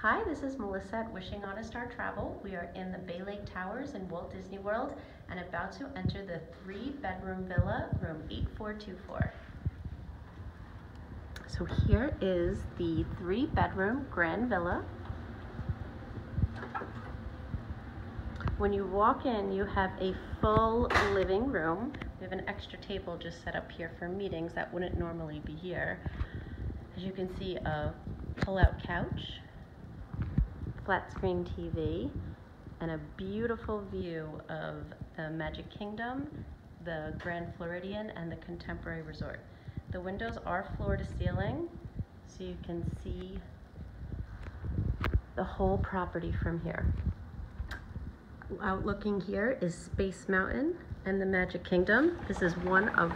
Hi, this is Melissa at Wishing on a Star Travel. We are in the Bay Lake Towers in Walt Disney World and about to enter the 3-bedroom villa, room 8424. So here is the 3-bedroom grand villa. When you walk in, you have a full living room. We have an extra table just set up here for meetings that wouldn't normally be here. As you can see, a pull-out couch, flat screen TV, and a beautiful view of the Magic Kingdom, the Grand Floridian, and the Contemporary Resort. The windows are floor to ceiling, so you can see the whole property from here. Out looking here is Space Mountain and the Magic Kingdom. This is one of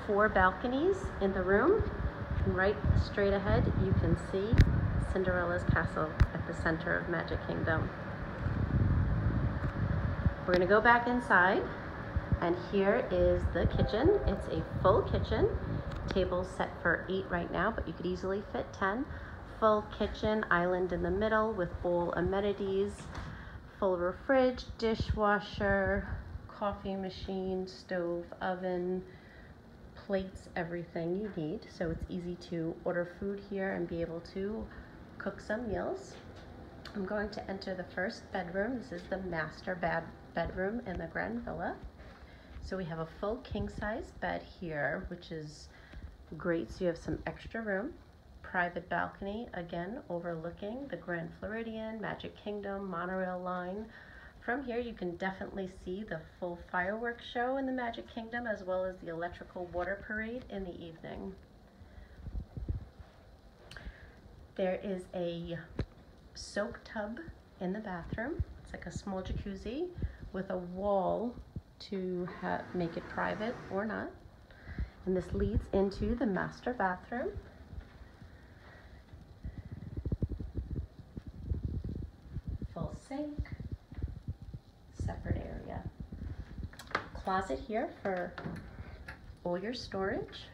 4 balconies in the room. And right straight ahead, you can see Cinderella's castle at the center of Magic Kingdom. We're gonna go back inside, and here is the kitchen. It's a full kitchen. Table's set for 8 right now, but you could easily fit 10. Full kitchen, island in the middle with all amenities, full fridge, dishwasher, coffee machine, stove, oven, plates, everything you need. So it's easy to order food here and be able to cook some meals. I'm going to enter the first bedroom. This is the master bedroom in the Grand Villa. So we have a full king-size bed here, which is great. So you have some extra room. Private balcony, again, overlooking the Grand Floridian, Magic Kingdom, monorail line. From here, you can definitely see the full fireworks show in the Magic Kingdom, as well as the electrical water parade in the evening. There is a soak tub in the bathroom. It's like a small jacuzzi with a wall to make it private or not. And this leads into the master bathroom. Full sink, separate area. Closet here for all your storage.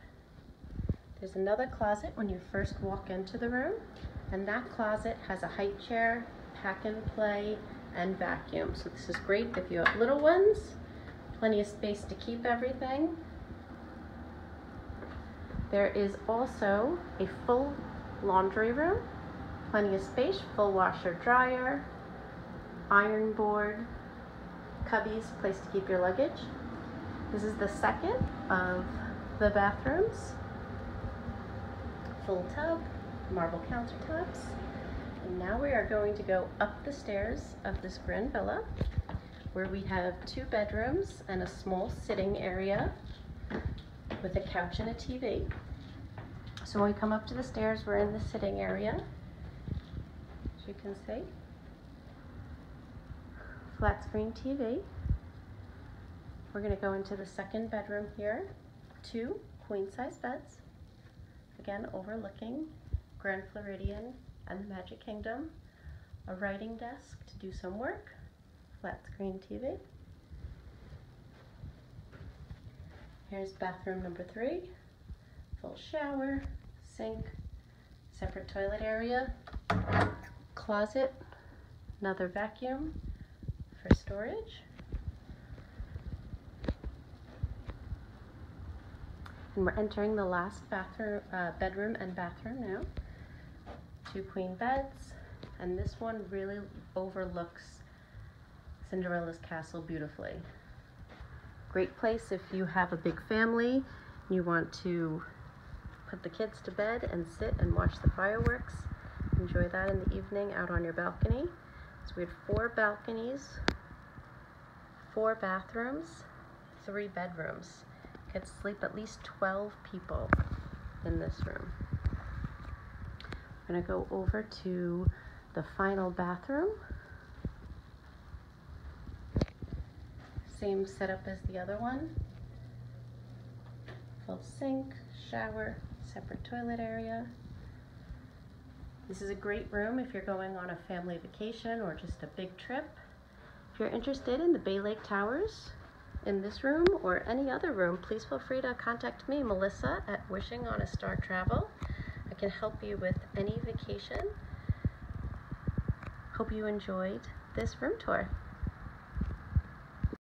There's another closet when you first walk into the room, and that closet has a high chair, pack and play, and vacuum. So this is great if you have little ones, plenty of space to keep everything. There is also a full laundry room, plenty of space, full washer dryer, iron board, cubbies, place to keep your luggage. This is the second of the bathrooms. Full tub, marble countertops. And now we are going to go up the stairs of this grand villa, where we have 2 bedrooms and a small sitting area with a couch and a TV. So when we come up to the stairs, we're in the sitting area, as you can see. Flat screen TV. We're going to go into the second bedroom here. 2 queen-size beds, again overlooking Grand Floridian and the Magic Kingdom. A writing desk to do some work. Flat screen TV. Here's bathroom number 3. Full shower, sink, separate toilet area, closet, another vacuum for storage. And we're entering the last bedroom and bathroom now. 2 queen beds, and this one really overlooks Cinderella's castle beautifully. Great place if you have a big family and you want to put the kids to bed and sit and watch the fireworks. Enjoy that in the evening out on your balcony. So we have 4 balconies, 4 bathrooms, 3 bedrooms. You could sleep at least 12 people in this room. We're gonna go over to the final bathroom. Same setup as the other one. Full sink, shower, separate toilet area. This is a great room if you're going on a family vacation or just a big trip. If you're interested in the Bay Lake Towers, in this room or any other room, please feel free to contact me, Melissa, at Wishing on a Star Travel. I can help you with any vacation Hope you enjoyed this room tour.